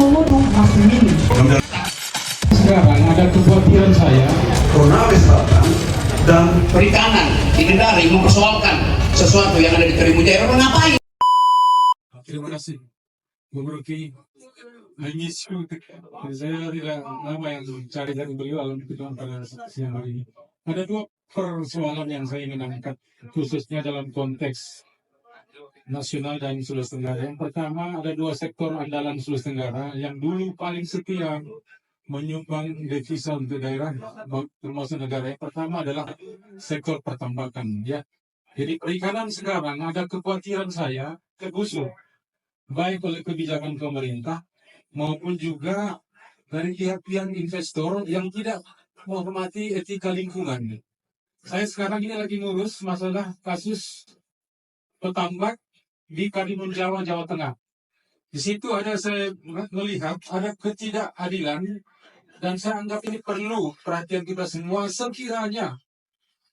peluru masih minim. Sekarang ada kekhawatiran saya, Konawe Selatan dan perikanan dikendari mempersoalkan sesuatu yang ada di Karimunjawa. Orang ngapain? terima kasih Membruki isu saya tidak lama yang mencari dari beliau lalu ketemu pada siang hari ini. Ada dua persoalan yang saya ingin angkat khususnya dalam konteks nasional dan Sulawesi Tenggara. Yang pertama, ada dua sektor andalan Sulawesi Tenggara yang dulu paling setia menyumbang devisa untuk daerah termasuk negara. Yang pertama adalah sektor pertambangan, ya. Jadi perikanan sekarang ada kekhawatiran saya tergusur baik oleh kebijakan pemerintah maupun juga dari pihak-pihak investor yang tidak menghormati etika lingkungan. Saya sekarang ini lagi ngurus masalah kasus petambak di Karimun Jawa, Jawa Tengah. Di situ saya melihat ada ketidakadilan dan saya anggap ini perlu perhatian kita semua. Sekiranya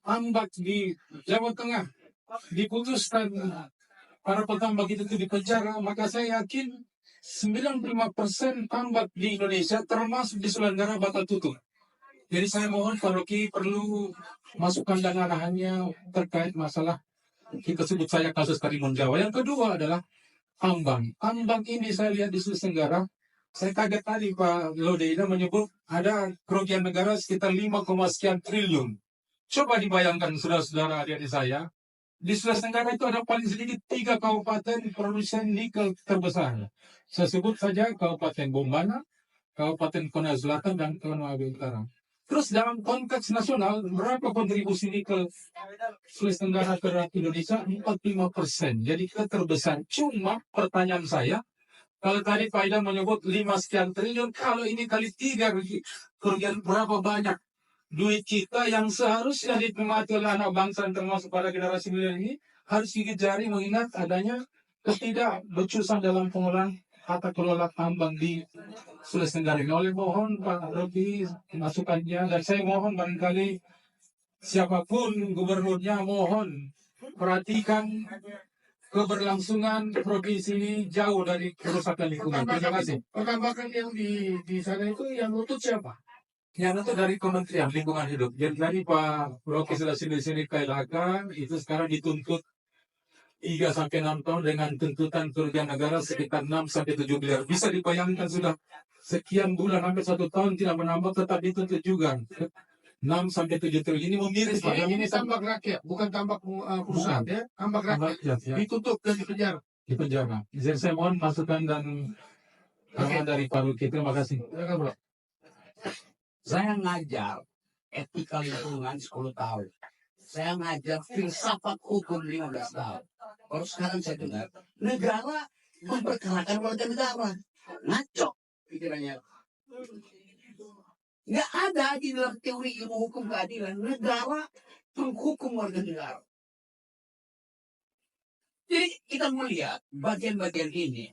tambak di Jawa Tengah diputuskan para petambak itu di penjara, maka saya yakin 95% tambak di Indonesia termasuk di Sulawesi Tenggara bakal tutup. Jadi saya mohon Pak Rocky perlu masukkan dan arahannya terkait masalah kita sebut saya kasus Karimun Jawa. Yang kedua adalah tambang. Tambang ini saya lihat di Sulawesi Tenggara, saya kaget tadi Pak Lodeina menyebut ada kerugian negara sekitar 5, sekian triliun. Coba dibayangkan saudara-saudara adik-adik saya, di Sulawesi Tenggara itu ada paling sedikit 3 kabupaten produsen nikel terbesar. Saya sebut saja Kabupaten Bombana, Kabupaten Konawe Selatan, dan Konawe Utara. Terus dalam konteks nasional, berapa kontribusi nikel Sulawesi Tenggara terhadap Indonesia? 45%. Jadi kita terbesar. Cuma pertanyaan saya, kalau tadi Pak Idam menyebut 5 sekian triliun, kalau ini kali 3 kerugian berapa banyak duit kita yang seharusnya dinikmati oleh anak bangsa termasuk pada generasi milenial ini harus gigit jari mengingat adanya ketidakbecusan dalam pengelolaan tata kelola tambang di Sulawesi Tenggara ini. Oleh mohon Pak Rocky masukannya, dan saya mohon barangkali siapapun gubernurnya mohon perhatikan keberlangsungan provinsi ini jauh dari kerusakan lingkungan. Terima kasih. Pertambakan yang di sana itu yang nutut siapa? Yang itu dari Kementerian Lingkungan Hidup. Jadi tadi Pak Rocky sudah sini KLHK itu sekarang dituntut 3-6 tahun dengan tuntutan kerugian negara sekitar 6-7 miliar. Bisa dibayangkan sudah sekian bulan hampir 1 tahun tidak menambah tetap dituntut juga. 6-7 triliun ini memiris Pak. Ini tambak rakyat, bukan tambak perusahaan ya. Tambak rakyat. Ya, Ditutup dan dipenjara. di penjara. Jadi saya mohon masukan dan dari Pak Rocky. Terima kasih. Silakan, Bro. Saya ngajar etika lingkungan 10 tahun. Saya ngajar filsafat hukum 15 tahun. Baru sekarang saya dengar negara memperkerakan warga negara. Ngaco pikirannya. Nggak ada di dalam teori ilmu hukum keadilan negara menghukum warga negara. Jadi kita melihat bagian-bagian ini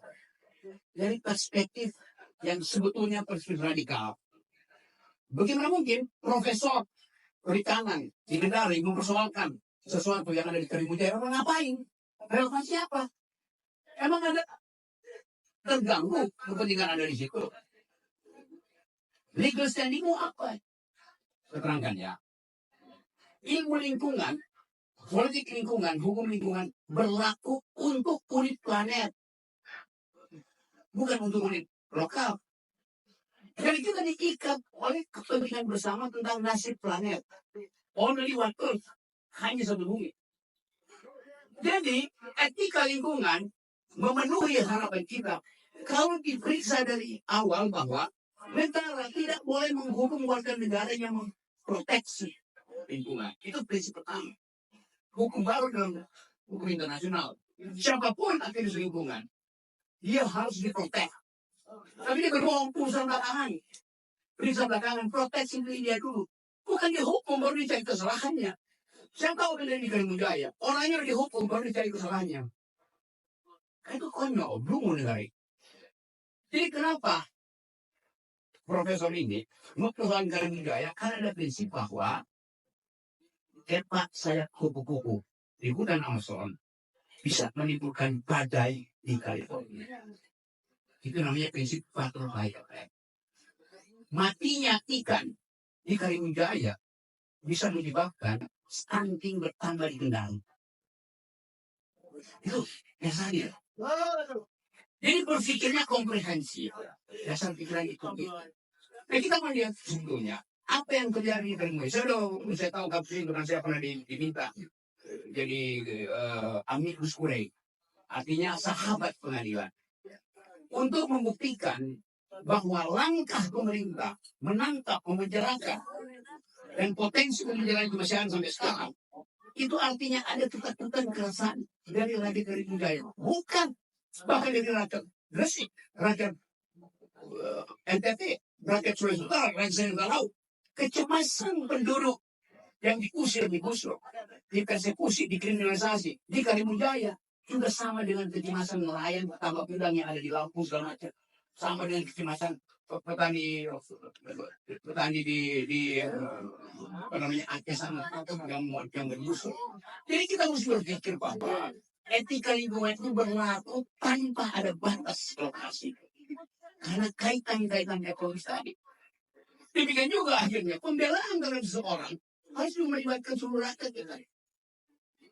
dari perspektif yang sebetulnya perspektif radikal. Bagaimana mungkin profesor perikanan di Kendari mempersoalkan sesuatu yang ada di Karimunjawa? Orang ngapain? Relevansi apa? Emang ada terganggu kepentingan ada di situ? Legal standingmu apa? Keterangkan ya. Ilmu lingkungan, politik lingkungan, hukum lingkungan berlaku untuk unit planet, bukan untuk unit lokal. Dan kita diikat oleh kepentingan bersama tentang nasib planet. Only one earth, hanya satu bumi. Jadi etika lingkungan memenuhi harapan kita. Kalau diperiksa dari awal bahwa negara tidak boleh menghukum warga negara yang memproteksi lingkungan. Itu prinsip pertama. Hukum baru dalam hukum internasional. Siapapun aktivis lingkungan, dia harus diprotek. Tapi dia berbohong perusahaan belakangan. Perusahaan belakangan proteksi dia dulu. Bukan dihukum baru dicari kesalahannya. Saya tahu kan dari Karimunjawa. Orangnya dihukum baru dicari kesalahannya. Itu konyol, belum negara. Jadi kenapa Profesor ini mempersoalkan Karimunjawa? Karena ada prinsip bahwa kepak sayap kupu-kupu di hutan Amazon bisa menimbulkan badai di California. Itu namanya prinsip faktor bahaya. Matinya ikan di Karimun Jaya bisa menyebabkan stunting bertambah di Kendari. Itu dasarnya. Jadi berpikirnya komprehensif. Dasar pikiran itu. Nah, kita melihat sebetulnya apa yang terjadi di Karimun Jaya. Saya tahu kapten karena saya pernah diminta jadi amicus curiae, artinya sahabat pengadilan, untuk membuktikan bahwa langkah pemerintah menangkap, memenjarakan, dan potensi pemenjaraan kemanusiaan sampai sekarang, itu artinya ada ketakutan keresahan dari rakyat Karimun Jaya. Bukan, bahkan dari rakyat Gresik, rakyat NTT, rakyat Sulawesi Utara, rakyat Laut. Kecemasan penduduk yang diusir, digusur, dipersekusi, dikriminalisasi di Karimun Jaya juga sama dengan kecemasan nelayan tambak udang yang ada di Lampung segala macam, sama dengan kecemasan petani di apa namanya Aceh sana yang bergusur. Jadi kita harus berpikir bahwa etika lingkungan itu berlaku tanpa ada batas lokasi karena kaitan ekologis tadi. Demikian juga akhirnya pembelaan terhadap seseorang harus melibatkan seluruh rakyat kita.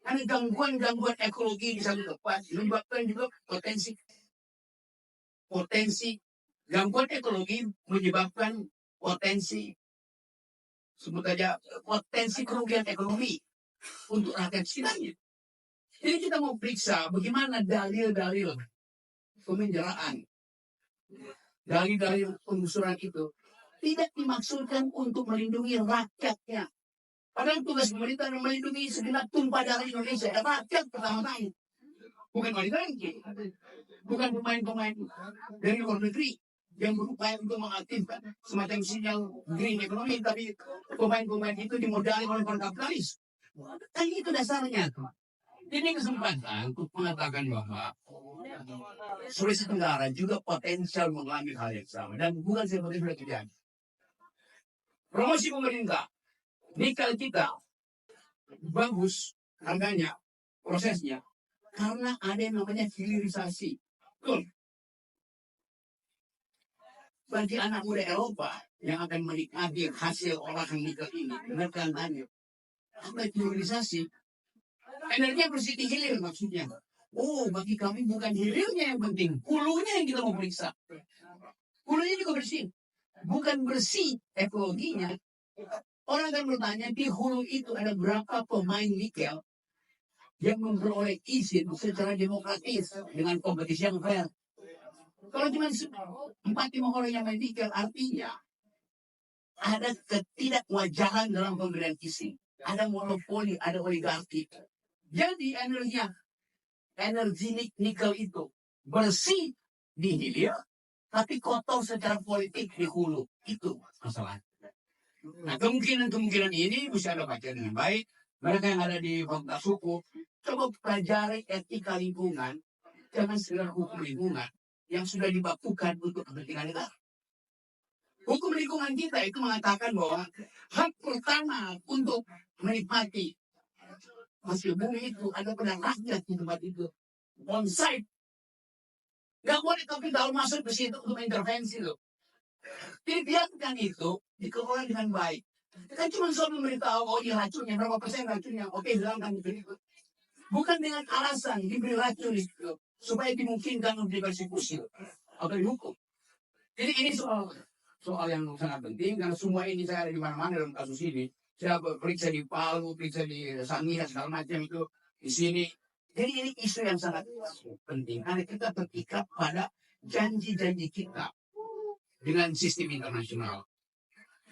Karena gangguan ekologi di satu tempat menyebabkan juga potensi gangguan ekologi menyebabkan potensi sebut saja potensi kerugian ekonomi untuk rakyat sekitarnya. Jadi kita mau periksa bagaimana dalil-dalil pemenjaraan, dalil-dalil penggusuran itu tidak dimaksudkan untuk melindungi rakyatnya. Padahal tugas pemerintah adalah melindungi segenap tumpah darah Indonesia. Rakyat pertama-tama. Bukan wanita lagi. Bukan pemain-pemain dari luar negeri yang berupaya untuk mengaktifkan semacam sinyal green economy. Tapi pemain-pemain itu dimodali oleh para kapitalis. Kan itu dasarnya. Ini kesempatan untuk mengatakan bahwa Sulawesi Tenggara juga potensial mengalami hal yang sama. Dan bukan seperti sudah terjadi. Promosi pemerintah, nikel kita bagus harganya, prosesnya, karena ada yang namanya hilirisasi. Betul. Bagi anak muda Eropa yang akan menikmati hasil olahan nikel ini, dengarkan tanya, apa itu hilirisasi? Energi bersih hilir maksudnya. Oh, bagi kami bukan hilirnya yang penting, hulunya yang kita mau periksa. Hulunya juga bersih. Bukan bersih ekologinya. Orang akan bertanya, di hulu itu ada berapa pemain nikel yang memperoleh izin secara demokratis dengan kompetisi yang fair. Kalau cuma 4-5 orang yang main nikel, artinya ada ketidakwajaran dalam pemberian izin. Ada monopoli, ada oligarki. Jadi energi nikel itu bersih di hilir, tapi kotor secara politik di hulu. Itu masalah. Nah, kemungkinan ini bisa Anda baca dengan baik. Mereka yang ada di Fakultas Hukum, coba pelajari etika lingkungan, jangan sekedar hukum lingkungan yang sudah dibakukan untuk kepentingan negara. Hukum lingkungan kita itu mengatakan bahwa hak pertama untuk menikmati hasil bumi itu ada pada rakyat di tempat itu. On site. Gak boleh kapital masuk ke situ untuk intervensi loh. Jadi biarkan itu dikelola dengan baik. Kan cuma soal memberitahu, oh ini racunnya, berapa persen racunnya. Oke, hilangkan itu. Bukan dengan alasan diberi racun itu, supaya dimungkinkan untuk dipersekusi atau dihukum. Jadi ini soal yang sangat penting, karena semua ini saya ada di mana-mana dalam kasus ini. Saya periksa di Palu, periksa di Sangihe, segala macam itu di sini. Jadi ini isu yang sangat penting. Karena kita terikat pada janji-janji kita dengan sistem internasional.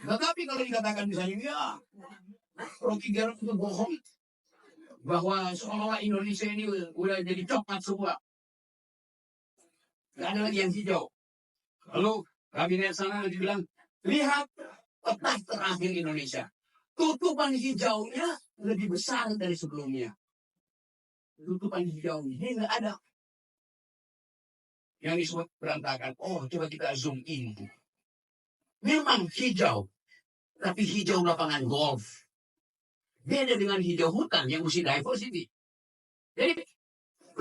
Tetapi kalau dikatakan misalnya, ya, Rocky Gerung itu bohong, bahwa seolah-olah Indonesia ini udah jadi coklat semua. Gak ada lagi yang hijau. Lalu kabinet sana dibilang, lihat peta terakhir Indonesia. Tutupan hijaunya lebih besar dari sebelumnya. Tutupan hijaunya ini nggak ada. Yang disebut berantakan. Oh, coba kita zoom in. Memang hijau, tapi hijau lapangan golf. Beda dengan hijau hutan yang mesti diversity. Jadi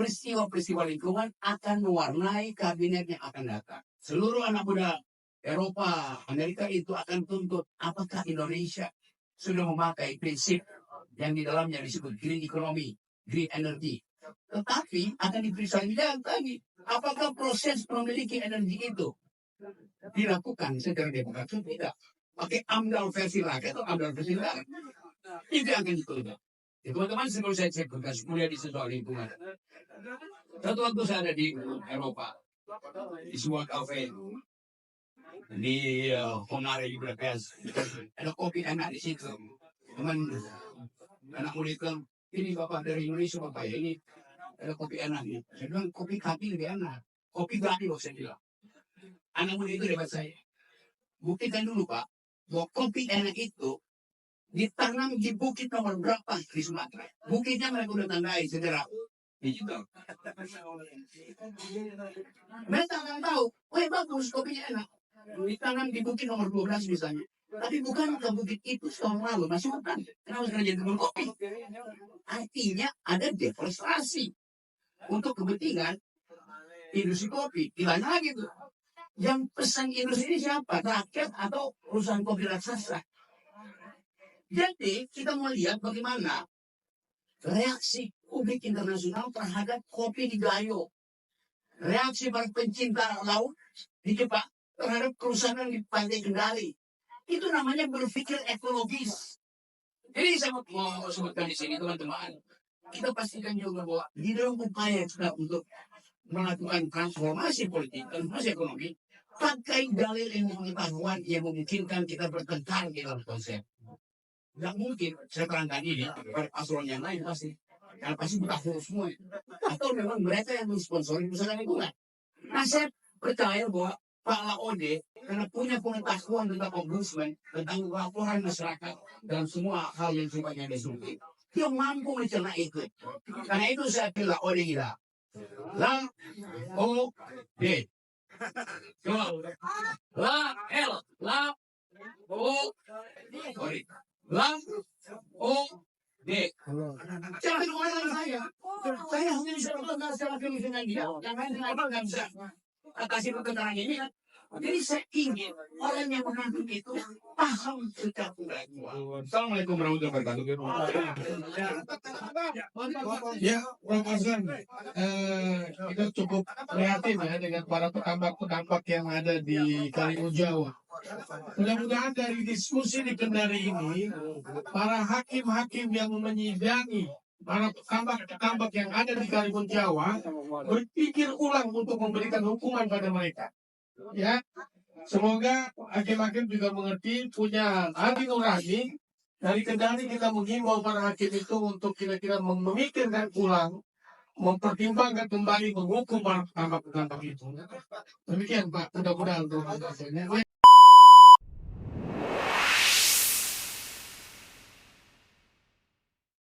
peristiwa-peristiwa lingkungan akan mewarnai kabinet yang akan datang. Seluruh anak muda Eropa, Amerika itu akan tuntut apakah Indonesia sudah memakai prinsip yang di dalamnya disebut green economy, green energy. Tetapi akan diperiksa lagi, apakah proses memiliki energi itu dilakukan secara demokratis atau tidak. Pakai AMDAL versi rakyat atau AMDAL versi rakyat. Itu yang akan dituntut. Ya, teman-teman, sebelum saya cek bekas kuliah di soal lingkungan. Satu waktu saya ada di Eropa, di sebuah kafe di Honare di Budapest. Ada kopi enak di situ. Teman anak muda itu, ini bapak dari Indonesia bapak ya, ini ada kopi enaknya. Saya bilang kopi kaki lebih enak. Kopi gani loh saya bilang. Anak muda itu debat saya. Buktikan dulu Pak, bahwa kopi enak itu ditanam di bukit nomor berapa di Sumatera. Bukitnya mereka udah tandai secara digital. Mereka nggak tahu, wah bagus kopinya enak. Ditanam di bukit nomor 12 misalnya. Tapi bukan ke bukit itu setahun lalu, masih hutan. Kenapa sekarang jadi kebun kopi? Artinya ada deforestasi untuk kepentingan industri kopi. Tidak lagi tuh. Yang pesan industri ini siapa? Rakyat atau perusahaan kopi raksasa? Jadi kita mau lihat bagaimana reaksi publik internasional terhadap kopi di Gayo. Reaksi para pencinta laut di Jepang terhadap kerusakan di pantai Kendari. Itu namanya berpikir ekologis. Jadi saya mau sebutkan di sini teman-teman. Kita pastikan juga bahwa di dalam upaya kita untuk melakukan transformasi politik, transformasi ekonomi, pakai dalil ilmu pengetahuan yang memungkinkan kita bertengkar di dalam konsep. Nggak mungkin saya terangkan ini pada paslon yang lain pasti. Karena pasti buta huruf semua. Atau memang mereka yang mensponsori perusahaan lingkungan. Nah saya percaya bahwa Pak Laode karena punya pengetahuan tentang ombudsman, tentang laporan masyarakat dalam semua hal yang sifatnya destruktif. Dia mampu mencerna itu. Karena itu saya pilih Laode gila. La O D. La L La O sorry. La O D. Jangan kemana saya. Saya hanya bisa bertengkar secara filosofis dengan dia. Yang lain nggak bisa atasi pertentangan ini kan. Jadi saya ingin orang yang menonton itu paham secara pengetahuan. Assalamualaikum warahmatullahi wabarakatuh. Ya, Prof. Azlan, kita cukup prihatin ya dengan para petambak-petambak yang ada di Karimun Jawa. Mudah-mudahan dari diskusi di Kendari ini, para hakim-hakim yang menyidangi para petambak-petambak yang ada di Karimun Jawa berpikir ulang untuk memberikan hukuman pada mereka. Ya, semoga hakim-hakim juga mengerti, punya hati nurani. Dari Kendari kita menghimbau para hakim itu untuk kira-kira memikirkan ulang, mempertimbangkan kembali menghukum para petambak-petambak itu. Demikian Pak, mudah-mudahan untuk